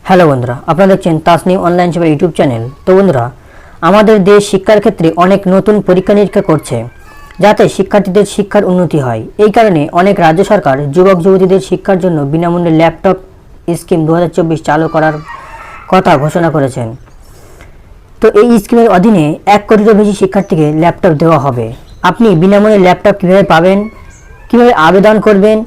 Hello বন্ধুরা, আপনারা দেখছেন তাসনিম অনলাইন সেবা ইউটিউব চ্যানেল। তো বন্ধুরা, আমাদের দেশ শিক্ষার ক্ষেত্রে অনেক নতুন পরীক্ষা নিরীক্ষা করছে যাতে শিক্ষার্থীদের শিক্ষার উন্নতি হয়। এই কারণে অনেক রাজ্য সরকার যুবক যুবতীদের শিক্ষার জন্য বিনামূল্যে ল্যাপটপ স্কিম 2024 চালু করার কথা ঘোষণা করেছেন। তো এই স্কিমের অধীনে 1 কোটিরও বেশি শিক্ষার্থীকে ল্যাপটপ দেওয়া হবে। আপনি বিনামূল্যে ল্যাপটপ কীভাবে পাবেন, কীভাবে আবেদন করবেন,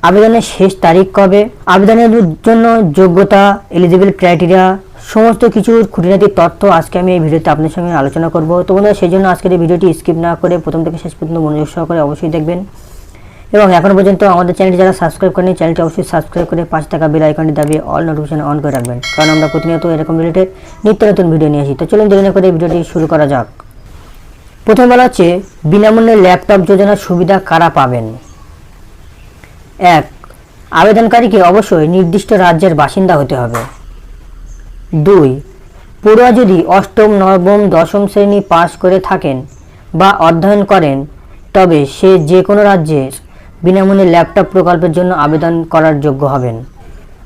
আবেদনের শেষ তারিখ কবে, আবেদনের জন্য যোগ্যতা, এলিজিবল ক্রাইটেরিয়া, সমস্ত কিছুর খুঁটিনাটি তথ্য আজকে আমি এই ভিডিওতে আপনাদের সঙ্গে আলোচনা করব। তো বন্ধুরা, সেই জন্য আজকের এই ভিডিওটি স্কিপ না করে প্রথম থেকে শেষ পর্যন্ত মনোযোগ সহকারে অবশ্যই দেখবেন। এবং এখনও পর্যন্ত আমাদের চ্যানেলটি যারা সাবস্ক্রাইব করেনি, চ্যানেলটি অবশ্যই সাবস্ক্রাইব করে পাশে থাকা বেল আইকনটি দাবিয়ে অল নোটিফিকেশন অন করে রাখবেন, কারণ আমরা প্রতিনিয়ত এরকম রিলেটেড নিত্য নতুন ভিডিও নিয়ে আসি। তো চলুন দেরি না করে এই ভিডিওটি শুরু করা যাক। প্রথম বলা হচ্ছে বিনামূল্যে ল্যাপটপ যোজনার সুবিধা কারা পাবেন। 1. আবেদনকারীকে অবশ্যই নির্দিষ্ট রাজ্যের বাসিন্দা হতে হবে। 2. পড়ুয়া যদি অষ্টম, নবম, দশম শ্রেণী পাস করে থাকেন বা অধ্যয়ন করেন তবে সে যে কোনো রাজ্যের বিনামূল্যে ল্যাপটপ প্রকল্পের জন্য আবেদন করার যোগ্য হবেন।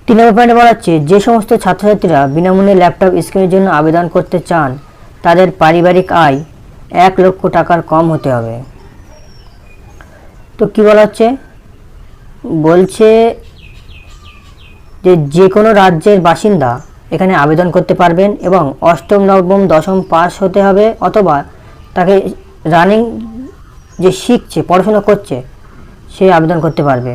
3 নম্বর পয়েন্টে বলা হচ্ছে যে সমস্ত ছাত্রছাত্রীরা বিনামূল্যে ল্যাপটপ স্কিমের জন্য আবেদন করতে চান তাদের পারিবারিক আয় 1 লক্ষ টাকার কম হতে হবে। তো কি বলা হচ্ছে, বলছে যে কোনো রাজ্যের বাসিন্দা এখানে আবেদন করতে পারবেন এবং অষ্টম, নবম, দশম পাস হতে হবে অথবা তাকে রানিং যে শিখছে, পড়াশোনা করছে, সে আবেদন করতে পারবে।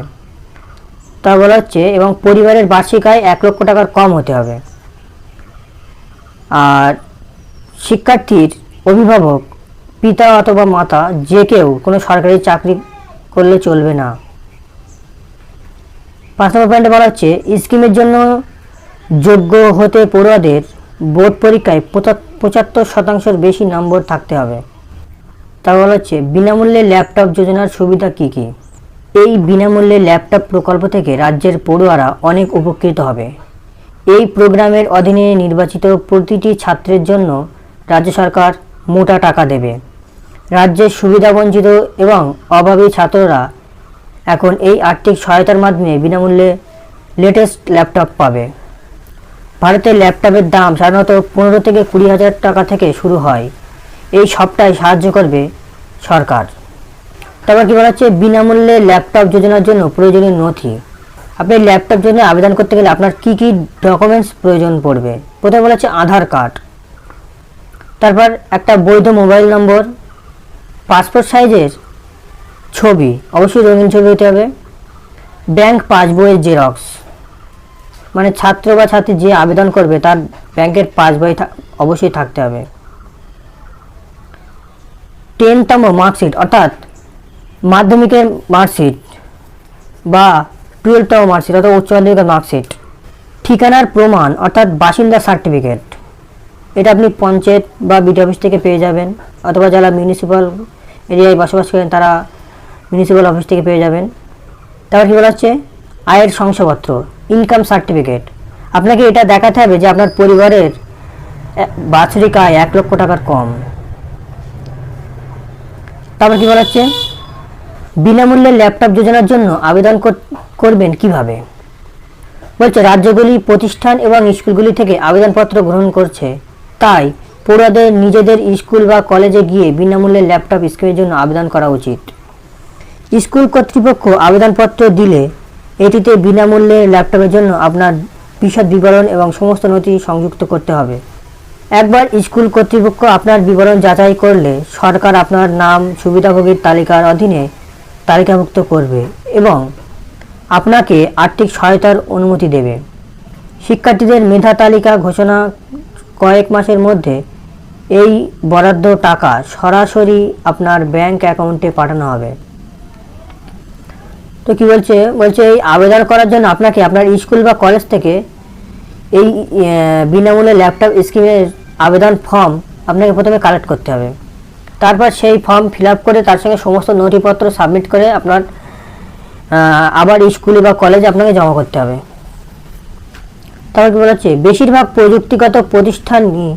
তা বলা হচ্ছে এবং পরিবারের বার্ষিক আয় 1 লক্ষ টাকার কম হতে হবে। আর শিক্ষার্থীর অভিভাবক, পিতা অথবা মাতা যে কেউ কোনো সরকারি চাকরি করলে চলবে না। 5 নম্বর পয়েন্টে বলা হচ্ছে স্কিমের জন্য যোগ্য হতে পড়ুয়াদের বোর্ড পরীক্ষায় 75% বেশি নম্বর থাকতে হবে। তা বলা হচ্ছে বিনামূল্যে ল্যাপটপ যোজনার সুবিধা কি কি। এই বিনামূল্যে ল্যাপটপ প্রকল্প থেকে রাজ্যের পড়ুয়ারা অনেক উপকৃত হবে। এই প্রোগ্রামের অধীনে নির্বাচিত প্রতিটি ছাত্রের জন্য রাজ্য সরকার মোটা টাকা দেবে। রাজ্যের সুবিধাবঞ্চিত এবং অভাবী ছাত্ররা এখন এই আর্থিক সহায়তার মাধ্যমে বিনামূল্যে লেটেস্ট ল্যাপটপ পাবে। ভারতে ল্যাপটপের দাম সাধারণত 15 থেকে 20 হাজার টাকা থেকে শুরু হয়। এই সবটাই সাহায্য করবে সরকার। তারপর কি বলা হচ্ছে বিনামূল্যে ল্যাপটপ যোজনার জন্য প্রয়োজনীয় নথি। আপনি ল্যাপটপ যোজনায় আবেদন করতে গেলে আপনার কি কি ডকুমেন্টস প্রয়োজন পড়বে। প্রথমে বলা হচ্ছে আধার কার্ড, তারপর একটা বৈধ মোবাইল নম্বর, পাসপোর্ট সাইজের ছবি, অবশ্যই রঙিন ছবি হতে হবে, ব্যাংক পাসবইয়ের জেরক্স, মানে ছাত্র বা ছাত্রী যে আবেদন করবে তার ব্যাংকের পাসবই অবশ্যই থাকতে হবে। 10তম মার্কশিট অর্থাৎ মাধ্যমিকের মার্কশিট বা 12তম মার্কশিট অর্থাৎ উচ্চ মাধ্যমিকের মার্কশিট। ঠিকানার প্রমাণ অর্থাৎ বাসিন্দা সার্টিফিকেট, এটা আপনি পঞ্চায়েত বা বিডি অফিস থেকে পেয়ে যাবেন অথবা যারা মিউনিসিপ্যাল এরিয়ায় বসবাস করেন তারা মিউনিসিপ্যাল অফিস থেকে পেয়ে যাবেন। তারপর কী বলা হচ্ছে আয়ের শংসাপত্র, ইনকাম সার্টিফিকেট। আপনাকে এটা দেখাতে হবে যে আপনার পরিবারের বাৎসরিক আয় 1 লক্ষ টাকার কম। তারপর কী বলা হচ্ছে বিনামূল্যে ল্যাপটপ যোজনার জন্য আবেদন করবেন কিভাবে। বলছে রাজ্যগুলি, প্রতিষ্ঠান এবং স্কুলগুলি থেকে আবেদনপত্র গ্রহণ করছে, তাই পড়ুয়াদের নিজেদের স্কুল বা কলেজে গিয়ে বিনামূল্যে ল্যাপটপ স্কিমের জন্য আবেদন করা উচিত। স্কুল কর্তৃপক্ষ আবেদনপত্র দিলে এটিতে বিনামূল্যে ল্যাপটপের জন্য আপনার বিশদ বিবরণ এবং সমস্ত নথি সংযুক্ত করতে হবে। একবার স্কুল কর্তৃপক্ষ আপনার বিবরণ যাচাই করলে সরকার আপনার নাম সুবিধাভোগীর তালিকার অধীনে তালিকাভুক্ত করবে এবং আপনাকে আর্থিক সহায়তার অনুমতি দেবে। শিক্ষার্থীদের মেধা তালিকা ঘোষণা কয়েক মাসের মধ্যে এই বরাদ্দ টাকা সরাসরি আপনার ব্যাংক অ্যাকাউন্টে পাঠানো হবে। তো কি বলছে এই আবেদন করার জন্য আপনাকে আপনার স্কুল বা কলেজ থেকে এই বিনামূল্যে ল্যাপটপ স্কিমের আবেদন ফর্ম আপনাকে প্রথমে কালেক্ট করতে হবে। তারপর সেই ফর্ম ফিল আপ করে তার সঙ্গে সমস্ত নথিপত্র সাবমিট করে আপনার আবার স্কুলে বা কলেজে আপনাকে জমা করতে হবে। তারপর কি বলা হচ্ছে বেশিরভাগ প্রযুক্তিগত প্রতিষ্ঠানই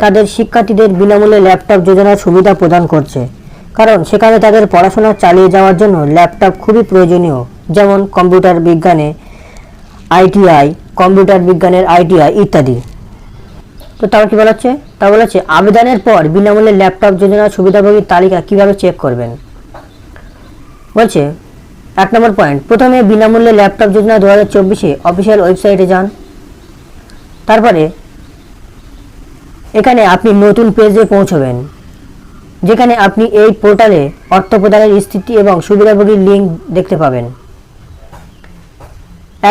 তাদের শিক্ষার্থীদের বিনামূল্যে ল্যাপটপ যোজনার সুবিধা প্রদান করছে, কারণ সেখানে তাদের পড়াশোনা চালিয়ে যাওয়ার জন্য ল্যাপটপ খুবই প্রয়োজনীয়। যেমন কম্পিউটার বিজ্ঞানে ITI, কম্পিউটার বিজ্ঞানের ITI ইত্যাদি। তো তারপর কি বলা হচ্ছে, তা বলা হচ্ছে আবেদনের পর বিনামূল্যে ল্যাপটপ যোজনার সুবিধাভোগীর তালিকা কিভাবে চেক করবেন। বলছে 1 নম্বর পয়েন্ট, প্রথমে বিনামূল্যে ল্যাপটপ যোজনা 2024 অফিসিয়াল ওয়েবসাইটে যান। তারপরে এখানে আপনি নতুন পেজে পৌঁছবেন, যেখানে আপনি এই পোর্টালে অর্থ প্রদানের স্থিতি এবং সুবিধাভোগীর লিঙ্ক দেখতে পাবেন।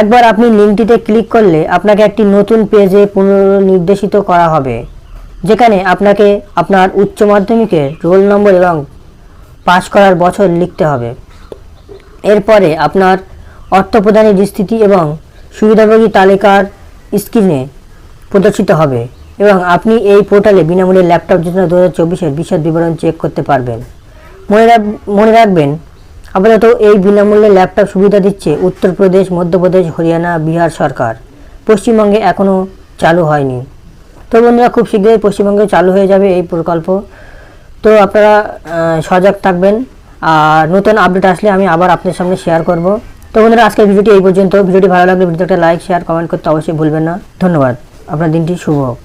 একবার আপনি লিঙ্কটিতে ক্লিক করলে আপনাকে একটি নতুন পেজে পুনর্নির্দেশিত করা হবে, যেখানে আপনাকে আপনার উচ্চ মাধ্যমিকের রোল নম্বর এবং পাস করার বছর লিখতে হবে। এরপরে আপনার অর্থ প্রদানের স্থিতি এবং সুবিধাভোগী তালিকার স্ক্রিনে প্রদর্শিত হবে এবং আপনি এই পোর্টালে বিনামূল্যে ল্যাপটপ যোজনা 2024 বিশদ বিবরণ চেক করতে পারবেন। মনে রাখবেন, আপাতত এই বিনামূল্যে ল্যাপটপ সুবিধা দিচ্ছে উত্তরপ্রদেশ, মধ্যপ্রদেশ, হরিয়ানা, বিহার সরকার। পশ্চিমবঙ্গে এখনও চালু হয়নি। তো বন্ধুরা, খুব শীঘ্রই পশ্চিমবঙ্গে চালু হয়ে যাবে এই প্রকল্প। তো আপনারা সজাগ থাকবেন, আর নতুন আপডেট আসলে আমি আবার আপনাদের সামনে শেয়ার করব। তো বন্ধুরা, আজকের ভিডিওটি এই পর্যন্ত। ভিডিওটি ভালো লাগলে ভিডিওটা লাইক, শেয়ার, কমেন্ট করতে অবশ্যই ভুলবেন না। ধন্যবাদ। আপনার দিনটি শুভ হোক।